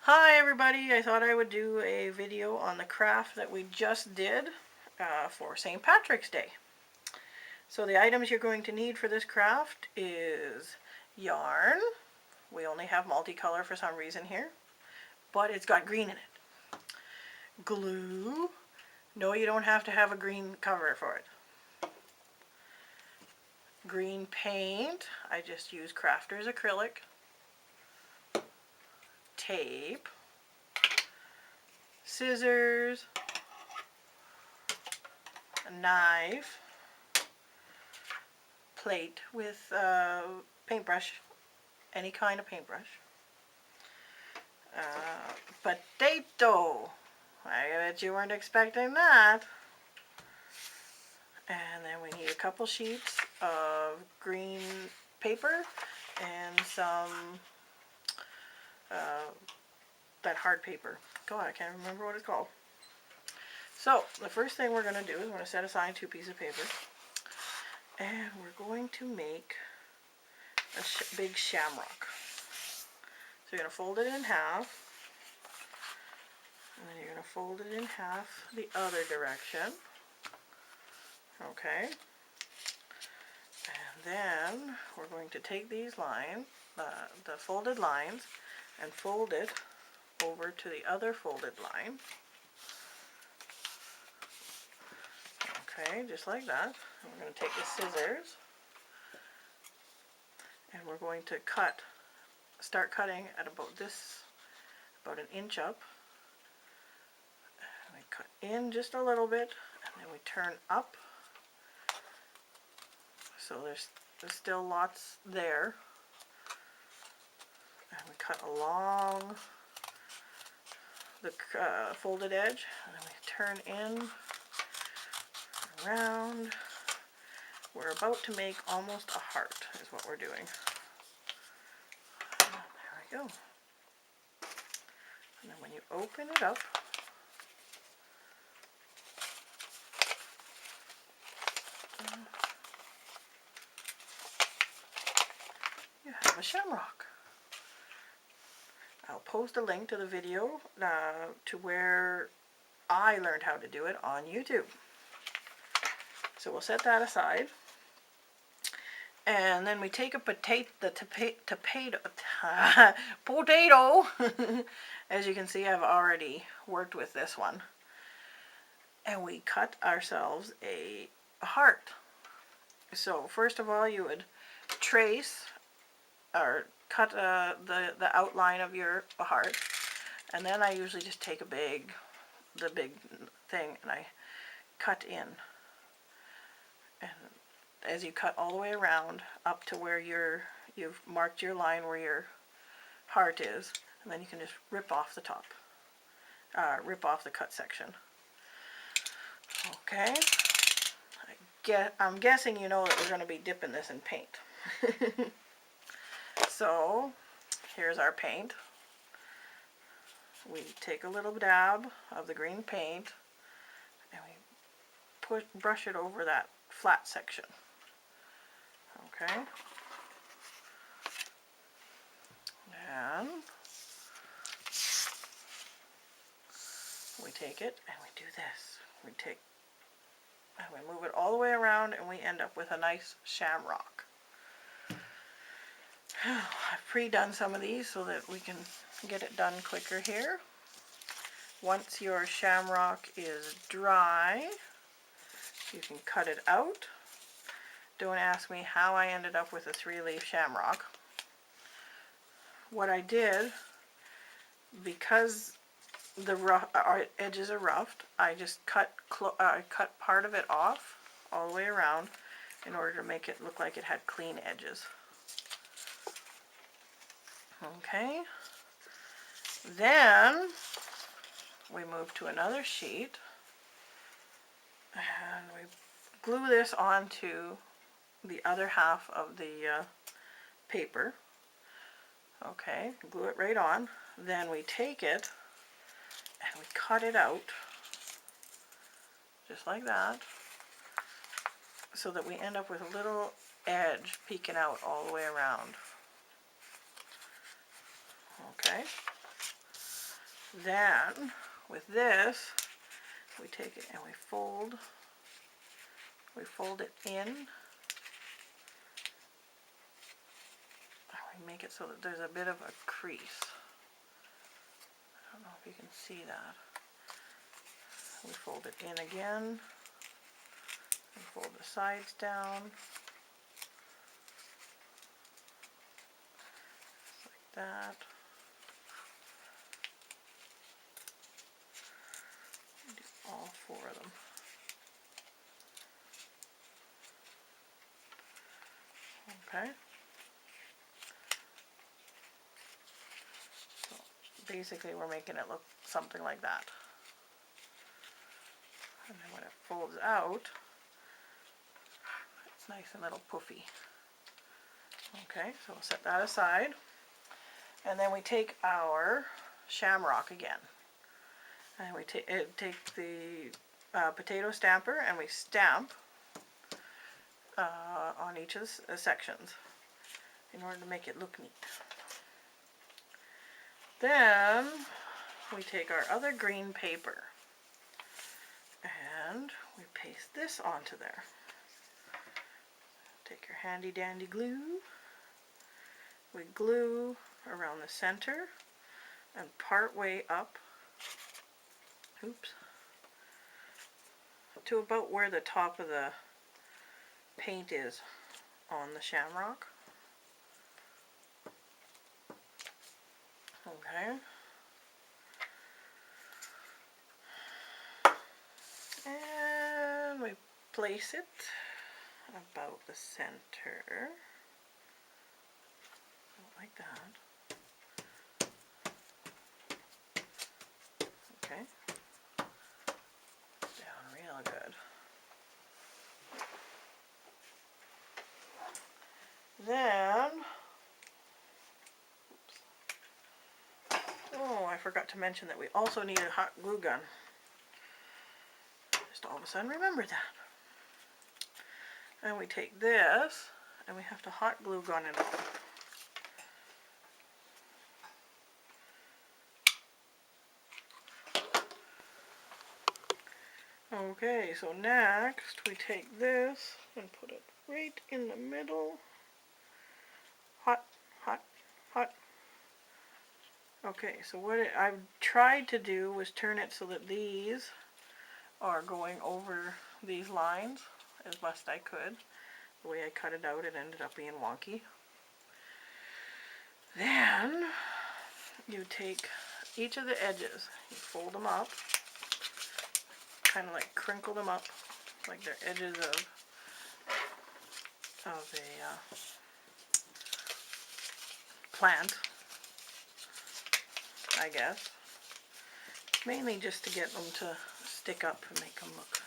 Hi everybody, I thought I would do a video on the craft that we just did for St. Patrick's Day. So the items you're going to need for this craft is yarn. We only have multicolor for some reason here, but it's got green in it. Glue. No, you don't have to have a green cover for it. Green paint. I just use Crafter's acrylic. Tape. Scissors. A knife. Plate with paintbrush, any kind of paintbrush. Potato. I bet you weren't expecting that. And then we need a couple sheets of green paper and some that hard paper. God, I can't remember what it's called. So the first thing we're going to do is we're going to set aside 2 pieces of paper, and we're going to make a big shamrock. So you're going to fold it in half, and then you're going to fold it in half the other direction. Okay. And then we're going to take these lines, the folded lines, and fold it over to the other folded line. Okay, just like that. And we're going to take the scissors, and we're going to start cutting at about an inch up. And we cut in just a little bit, and then we turn up. So there's still lots there. And we cut along the folded edge, and then we turn in, around. We're about to make almost a heart is what we're doing. And there we go. And then when you open it up, you have a shamrock. I'll post a link to the video to where I learned how to do it on YouTube. So we'll set that aside. And then we take a potato. As you can see, I've already worked with this one. And we cut ourselves a heart. So first of all, you would trace or cut the outline of your heart, and then I usually just take the big thing and I cut in. And as you cut all the way around up to where you've marked your line where your heart is, and then you can just rip off the top, rip off the cut section. Okay. I'm guessing you know that we're going to be dipping this in paint. So here's our paint. We take a little dab of the green paint and we brush it over that flat section. Okay. And we take it and we do this. We move it all the way around, and we end up with a nice shamrock. I've pre-done some of these so that we can get it done quicker here. Once your shamrock is dry, you can cut it out. Don't ask me how I ended up with a 3-leaf shamrock. What I did, because our edges are roughed, I just cut part of it off all the way around in order to make it look like it had clean edges. Okay, then we move to another sheet and we glue this onto the other half of the paper. Okay, glue it right on. Then we take it and we cut it out just like that, so that we end up with a little edge peeking out all the way around. Okay. Then with this, we take it and we fold it in. We make it so that there's a bit of a crease. I don't know if you can see that. We fold it in again. We fold the sides down. Just like that. We do all 4 of them. Okay. So basically we're making it look something like that. And then when it folds out, it's nice and little puffy. Okay, so we'll set that aside. And then we take our Shamrock again. And we take the potato stamper and we stamp on each of the sections in order to make it look neat. Then we take our other green paper and we paste this onto there. Take your handy dandy glue. We glue around the center and part way up, to about where the top of the paint is on the Shamrock. Okay. And we place it about the center. Like that. Okay. Down real good. Then, oh, I forgot to mention that we also need a hot glue gun. Just all of a sudden remembered that. And we take this and we have to hot glue gun it all. Okay, so next we take this and put it right in the middle. Hot, hot, hot. Okay, so what I've tried to do was turn it so that these are going over these lines as best I could. The way I cut it out, it ended up being wonky. Then you take each of the edges, you fold them up, kind of like crinkle them up like they're edges of a plant, I guess. Mainly just to get them to stick up and make them look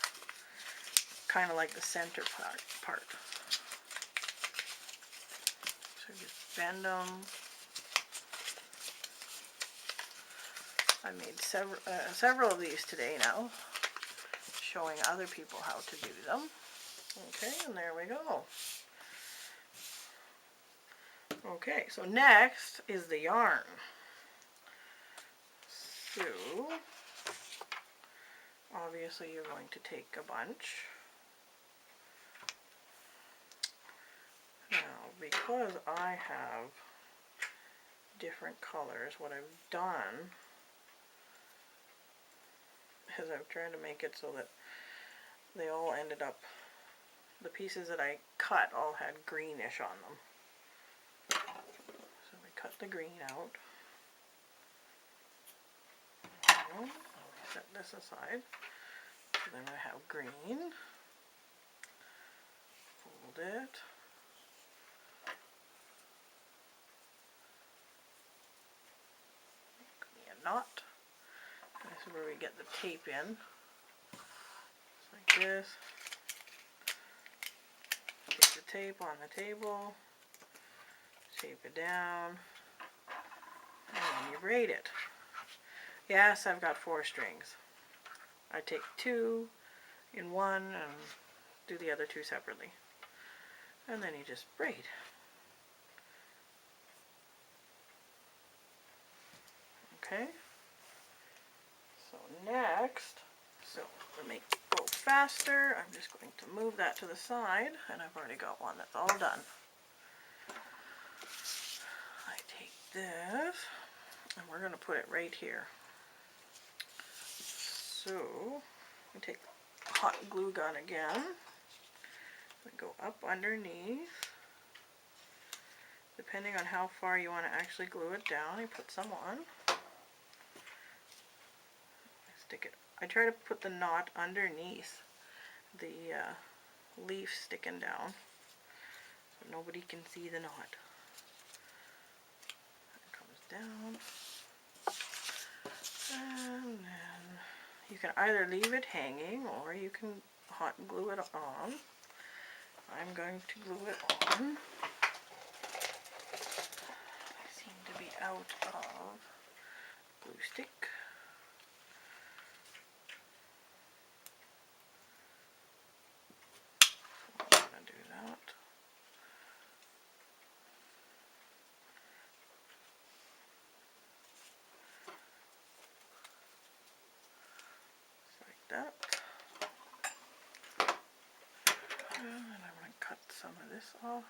kind of like the center part. So just bend them. I made several of these today now, showing other people how to do them. Okay, and there we go. Okay, so next is the yarn. So, obviously you're going to take a bunch. Now, because I have different colors, what I've done is I've tried to make it so that they all ended up, the pieces that I cut all had greenish on them. So we cut the green out. Let me set this aside. So then I have green. Fold it. Make me a knot. This is where we get the tape in. Just like this. Take the tape on the table. Tape it down. And then you braid it. Yes, I've got 4 strings. I take 2 in one and do the other 2 separately. And then you just braid. Okay. Next, so to make it go faster, I'm just going to move that to the side, and I've already got one that's all done. I take this, and we're going to put it right here. So, we take the hot glue gun again, we go up underneath. Depending on how far you want to actually glue it down, you put some on. Stick it. I try to put the knot underneath the leaf sticking down so nobody can see the knot. It comes down, and then you can either leave it hanging or you can hot glue it on. I'm going to glue it on. I seem to be out of glue stick. That. And I'm going to cut some of this off.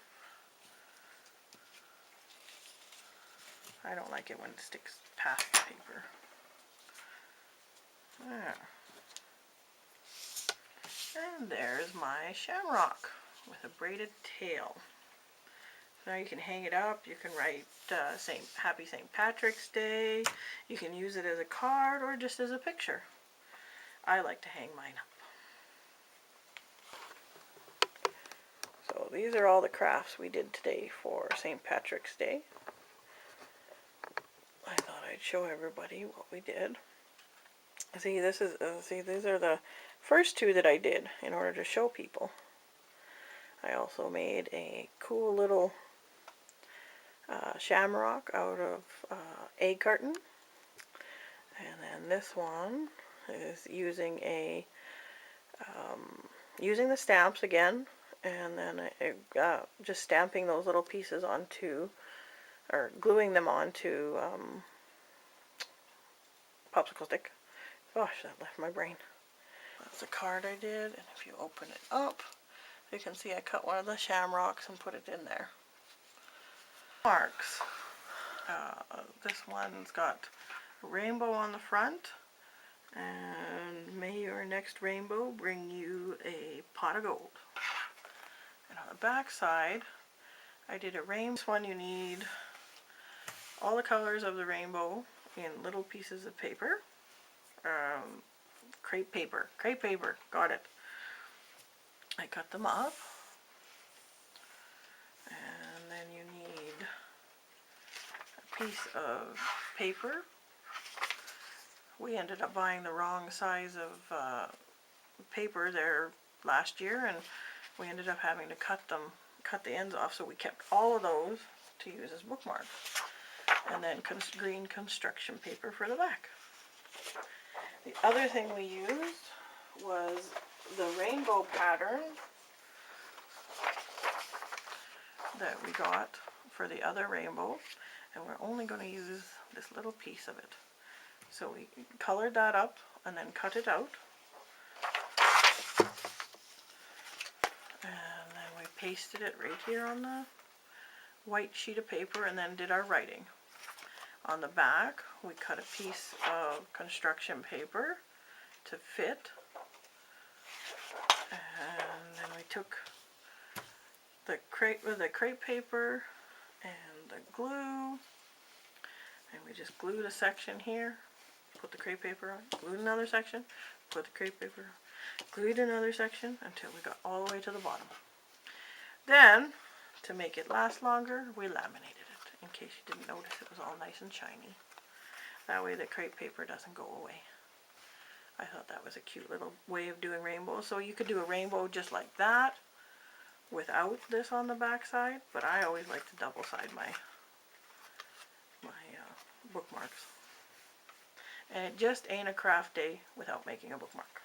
I don't like it when it sticks past the paper. There. And there's my shamrock with a braided tail. Now you can hang it up, you can write Happy St. Patrick's Day, you can use it as a card or just as a picture. I like to hang mine up. So these are all the crafts we did today for St. Patrick's Day. I thought I'd show everybody what we did. See, these are the first two that I did in order to show people. I also made a cool little shamrock out of egg carton. And then this one is using using the stamps again, and then just stamping those little pieces onto, or gluing them onto popsicle stick. Gosh, that left my brain. That's a card I did, and if you open it up, you can see I cut one of the shamrocks and put it in there. Marks. This one's got a rainbow on the front, and may your next rainbow bring you a pot of gold. And on the back side, I did a rainbow. This one you need all the colors of the rainbow in little pieces of paper. Crepe paper, got it. I cut them up, and then you need a piece of paper. We ended up buying the wrong size of paper there last year, and we ended up having to cut the ends off, so we kept all of those to use as bookmarks. And then green construction paper for the back. The other thing we used was the rainbow pattern that we got for the other rainbow, and we're only going to use this little piece of it. So we colored that up and then cut it out, and then we pasted it right here on the white sheet of paper and then did our writing. On the back, we cut a piece of construction paper to fit, and then we took the crepe paper and the glue, and we just glued a section here, put the crepe paper on, glued another section, put the crepe paper on, glued another section until we got all the way to the bottom. Then, to make it last longer, we laminated it. In case you didn't notice, it was all nice and shiny. That way the crepe paper doesn't go away. I thought that was a cute little way of doing rainbows. So you could do a rainbow just like that without this on the back side, but I always like to double side my bookmarks. And it just ain't a craft day without making a bookmark.